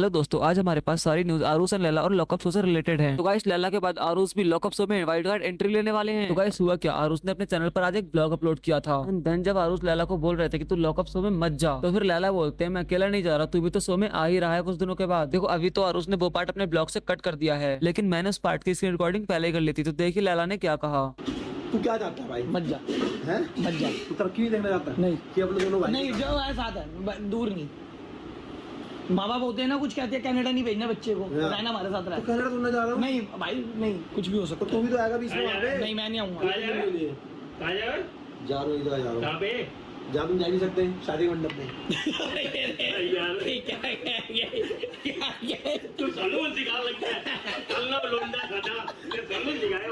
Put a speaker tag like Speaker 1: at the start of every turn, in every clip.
Speaker 1: Hello दोस्तों, आज हमारे पास सारी न्यूज आरुष एंड लैला और लॉकअप शो से रिलेटेड है। तो गाइस, लैला के बाद आरुष भी लॉकअप शो में वाइल्ड कार्ड एंट्री लेने वाले हैं। तो गाइस, हुआ क्या, आरुष ने अपने चैनल पर आज एक ब्लॉग अपलोड किया था। देन जब आरुष लैला को बोल रहे थे कि तू लॉकअप शो में मत जा, तो फिर लैला बोलते हैं मैं अकेला नहीं जा रहा, तू भी तो शो में आ ही रहा है कुछ दिनों के बाद। देखो, अभी तो आरुष ने वो पार्ट अपने ब्लॉग से कट कर दिया है, लेकिन मैंने उस पार्ट की स्क्रीन रिकॉर्डिंग पहले ही कर ली थी। तो देखिए लैला ने क्या कहा।
Speaker 2: तू क्या चाहता है भाई?
Speaker 3: मत जा,
Speaker 2: हैं?
Speaker 3: मत जा।
Speaker 2: तू तरक्की नहीं देखना चाहता?
Speaker 3: नहीं।
Speaker 2: कि हम लोग दोनों भाई
Speaker 3: नहीं, जो है साथ है, दूर नहीं। माँ बाप होते हैं ना, कुछ कहते हैं कनाडा नहीं भेजना बच्चे को,
Speaker 2: हाँ।
Speaker 3: रहना हमारे साथ
Speaker 2: तो
Speaker 3: रहे।
Speaker 2: कनाडा सुनने जा रहा हूँ।
Speaker 3: नहीं भाई, नहीं, कुछ भी हो
Speaker 2: तो
Speaker 3: सकता
Speaker 2: तू
Speaker 3: है।
Speaker 2: भी तो आएगा बीच में वहाँ पे।
Speaker 3: नहीं, मैं नहीं आऊंगा।
Speaker 2: जा रहा हूँ इधर जा रहा हूँ। जा तुम जा नहीं सकते शादी के मंडप में।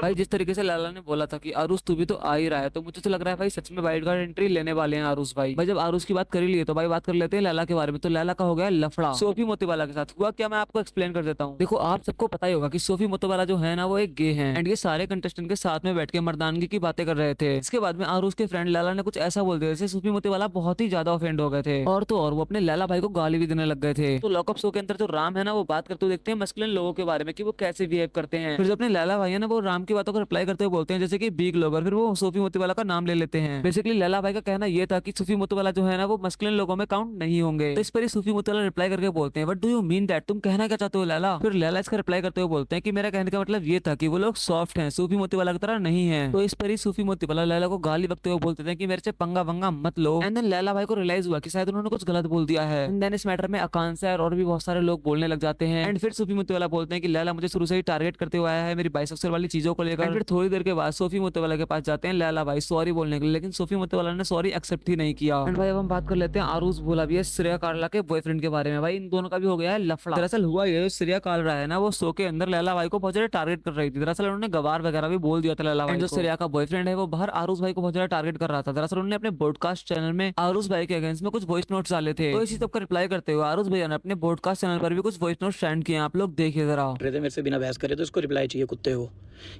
Speaker 1: भाई जिस तरीके से लैला ने बोला था कि आरुष तू भी तो आ ही रहा है, तो मुझे तो लग रहा है भाई सच में वाइल्ड कार्ड एंट्री लेने वाले हैं आरुष भाई। जब आरुष की बात कर ही लिए तो भाई बात कर लेते हैं लैला के बारे में। तो लैला का हो गया लफड़ा सोफी मोतीवाला के साथ। हुआ क्या, मैं आपको एक्सप्लेन कर देता हूँ। देखो, आप सबको पता ही होगा कि सोफी मोतीवाला जो है ना, वो एक गे है एंड ये सारे कंटेस्टेंट के साथ में बैठ के मर्दानगी की बातें कर रहे थे। इसके बाद में आरुष के फ्रेंड लैला ने कुछ ऐसा बोल दिया जैसे सोफी मोतीवाला बहुत ही ज्यादा ऑफेंड हो गए थे, और तो और वो अपने लैला भाई को गाली भी देने लग गए थे। तो लॉकअप शो के अंदर जो राम है ना, वो बात करते हुए देखते हैं मस्कुलिन लोगों के बारे में कि वो कैसे बिहेव करते हैं। फिर जो अपने लैला भाई है ना, वो राम की बातों को रिप्लाई करते हुए बोलते हैं जैसे कि बिग लोगर। फिर वो सोफी मोतीवाला का नाम ले लेते हैं। बेसिकली लैला भाई का कहना ये था कि सोफी मोतीवाला जो है ना, वो मस्कुलिन लोगों में काउंट नहीं होंगे। तो इस पर ही सोफी मोतीवाला रिप्लाई करके बोलते हैं what do you mean that, तुम कहना क्या चाहते हो लैला। फिर लैला इसका रिप्लाई करते हुए बोलते हैं कि मेरा कहने का मतलब ये था कि वो लोग सॉफ्ट हैं, सोफी मोतीवाला की तरह नहीं है। तो इस पर ही सोफी मोतीवाला लैला को गाली बकते हुए बोलते थे कि मेरे से पंगा वंगा मत लो। एंड देन लैला भाई को रियलाइज हुआ कि शायद उन्होंने कुछ गलत बोल दिया है। एंड देन इस मैटर में आकांक्षा और भी बहुत सारे लोग बोलने लग जाते हैं। एंड फिर सोफी मोतीवाला बोलते हैं कि लैला मुझे शुरू से ही टारगेट करते हुए आया है मेरी बाइसेक्सुअल वाली चीजों को लेकर। फिर थोड़ी देर के बाद सोफी मोतीवाला के पास जाते हैं लैला भाई सॉरी बोलने के लिए, लेकिन सोफी मोतीवाला ने सॉरी एक्सेप्ट ही नहीं किया। एंड भाई अब हम बात कर लेते हैं आरुष भोला भी श्रेया कार्ला के बॉयफ्रेंड के बारे में। भाई इन दोनों का भी हो गया है लफड़ा। दरअसल हुआ ये, श्रेया कार्ला है ना, वो शो के अंदर लैला भाई को बहुत ज्यादा टारगेट कर रही थी। दरअसल उन्होंने गवार वगैरह भी बोल दिया था लैला भाई को। जो श्रेया का बॉयफ्रेंड है वो बाहर आरुष भाई को बहुत ज्यादा टारगेट कर रहा था। दरअसल उन्होंने अपने ब्रॉडकास्ट चैनल में आरुष भाई के अगेंस्ट में कुछ वॉइस नोट्स डाले थे। तो इसी सब का रिप्लाई करते हुए आरुष भैया ने अपने ब्रॉडकास्ट चैनल पर भी कुछ वॉइस नोट सेंड किए। आप लोग देखिए जरा।
Speaker 3: मेरे से बिना बहस करे तो इसको रिप्लाई चाहिए, कुत्ते हो।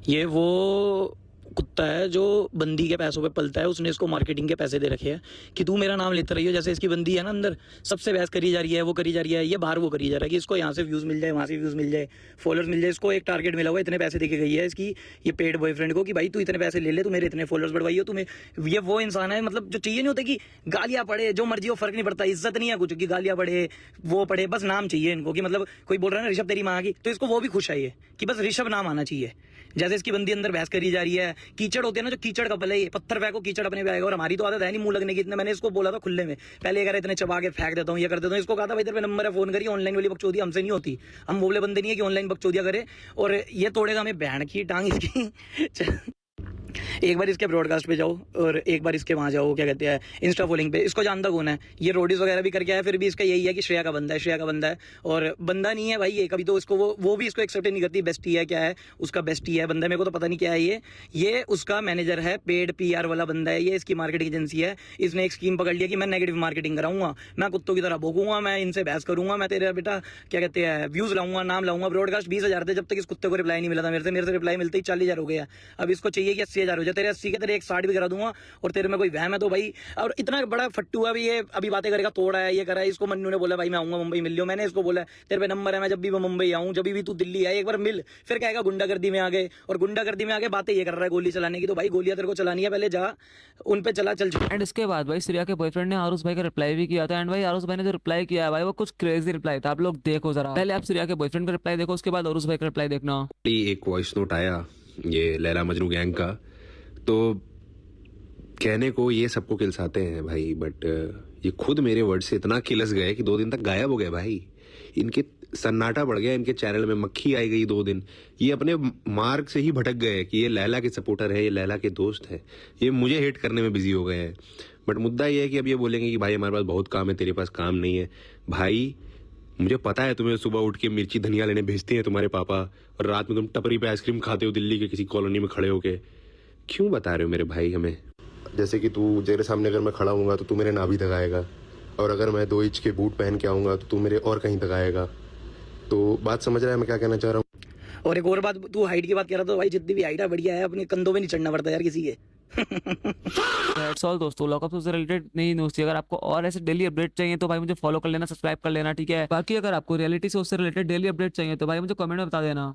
Speaker 3: ये वो कुत्ता है जो बंदी के पैसों पे पलता है, उसने इसको मार्केटिंग के पैसे दे रखे हैं कि तू मेरा नाम लेते रही हो। जैसे इसकी बंदी है ना, अंदर सबसे बहस करी जा रही है, वो करी जा रही है, ये बाहर वो करी जा रहा है कि इसको यहाँ से व्यूज़ मिल जाए, वहाँ से व्यूज़ मिल जाए, फॉलोअर्स मिल जाए। इसको एक टारगेट मिला हुआ, इतने पैसे देके गई है इसकी ये पेड बॉयफ्रेंड को कि भाई तू इतने पैसे ले ले, तू मेरे इतने फॉलोअर्स बढ़वाइयो तुम्हें। ये वो इंसान है मतलब जो चाहिए नहीं होता कि गालियाँ पड़े, जो मर्जी हो, फर्क नहीं पड़ता, इज्जत नहीं है कुछ कि गालियाँ पड़े वो पड़े, बस नाम चाहिए इनको। कि मतलब कोई बोल रहा है ना ऋषभ तेरी माँ की, तो इसको वो भी खुश है ये कि बस ऋषभ नाम आना चाहिए। जैसे इसकी बंदी अंदर बहस करी जा रही है, कीचड़ होते हैं ना, जो कीचड़ का पहले पत्थर फेंको कीचड़ अपने पे आएगा। और हमारी तो आदत है नहीं मुंह लगने की। इतने मैंने इसको बोला था खुले में, पहले अगर इतने चबा के फेंक देता हूँ, ये कर देता हूँ। इसको कहा था भाई तेरे पे नंबर है, फोन करिए। ऑनलाइन वाली बकचोदी हमसे नहीं होती, हम बोले बंदे नहीं है कि ऑनलाइन बकचोदिया करे। और ये तोड़ेगा हमें बहन की टांग इसकी। एक बार इसके ब्रॉडकास्ट पे जाओ और एक बार इसके वहाँ जाओ, क्या कहते हैं, इंस्टा फॉलोइंग पे। इसको जानता कौन है, ये रोडीज वगैरह भी करके आया, फिर भी इसका यही है कि श्रेया का बंदा है, श्रेया का बंदा है। और बंदा नहीं है भाई ये, कभी तो इसको वो भी इसको एक्सेप्ट नहीं करती। बेस्टी है, क्या है उसका, बेस्टी है बंदा, मेरे को तो पता नहीं क्या है ये उसका मैनेजर है, पेड PR वाला बंदा है ये, इसकी मार्केटिंग एजेंसी है। इसने एक स्कीम पकड़ लिया कि मैं नेगेटिव मार्केटिंग कराऊंगा, मैं कुत्तों की तरह भोंकूंगा, मैं इनसे बहस करूंगा, मैं तेरा बेटा क्या कहते हैं व्यूज लाऊंगा, नाम लाऊंगा। ब्रॉडकास्ट 20,000 थे जब तक इस कुत्ते को रिप्लाई नहीं मिला था मेरे से रिप्लाई मिलते ही 40,000 हो गया। अब इसको चाहिए कि 80,000 हो जाए। तेरे 80 के तेरे 160 भी करा दूंगा, और तेरे में कोई वहम है तो भाई। और इतना बड़ा फट्टू है ये, अभी बातें करेगा, तोड़ा है, ये करा है। इसको मन्नू ने बोला भाई मैं आऊंगा मुंबई मिल लियो। मैंने इसको बोला तेरे पे नंबर है, मैं जब भी मैं मुंबई आऊं, जब भी तू दिल्ली आए एक बार मिल। फिर कहेगा गुंडागर्दी में आ गए, और गुंडागर्दी में आगे बातें ये कर रहा है गोली चलाने की। तो भाई गोलियां तेरे को चलानी है, पहले जा उन पे चला, चल।
Speaker 1: एंड इसके बाद भाई श्रेया के बॉयफ्रेंड ने आरुष भाई का रिप्लाई भी किया था। एंड भाई आरुष भाई ने जो रिप्लाई किया है भाई, वो कुछ क्रेजी रिप्लाई था। आप लोग देखो जरा, पहले आप श्रेया के बॉयफ्रेंड का रिप्लाई देखो, उसके बाद आरुष भाई का रिप्लाई देखना।
Speaker 4: एक वॉइस नोट आया ये लैला मजनू गैंग का, तो कहने को ये सबको खिलसाते हैं भाई, बट ये खुद मेरे वर्ड से इतना खिलस गए कि 2 दिन तक गायब हो गए भाई। इनके सन्नाटा बढ़ गया, इनके चैनल में मक्खी आई गई 2 दिन। ये अपने मार्ग से ही भटक गए कि ये लैला के सपोर्टर है, ये लैला के दोस्त है, ये मुझे हेट करने में बिजी हो गए हैं। बट मुद्दा ये है कि अब ये बोलेंगे कि भाई हमारे पास बहुत काम है, तेरे पास काम नहीं है। भाई मुझे पता है तुम्हें सुबह उठ के मिर्ची धनिया लेने भेजते हैं तुम्हारे पापा, और रात में तुम टपरी पे आइसक्रीम खाते हो दिल्ली के किसी कॉलोनी में खड़े होके। क्यों बता रहे हो मेरे भाई हमें? जैसे कि तू तेरे सामने अगर मैं खड़ा हूँगा तो तू मेरे नाभि दगाएगा, और अगर मैं 2 इंच के बूट पहन के आऊँगा तो तू मेरे और कहीं दगाएगा। तो बात समझ रहा है मैं क्या कहना चाह रहा हूँ?
Speaker 3: और एक और बात, तू हाइट की बात कह रहा था भाई, जितनी भी हाइट है बढ़िया है, अपने कंधों पे नहीं चढ़ना पड़ता यार किसी के।
Speaker 1: दैट्स ऑल दोस्तों, लॉकअप से रिलेटेड नई न्यूज़ थी। अगर आपको और ऐसे डेली अपडेट चाहिए तो भाई मुझे फॉलो कर लेना, सब्सक्राइब कर लेना, ठीक है। बाकी अगर आपको रियलिटी से उससे रिलेटेड डेली अपडेट चाहिए तो भाई मुझे कमेंट में बता देना।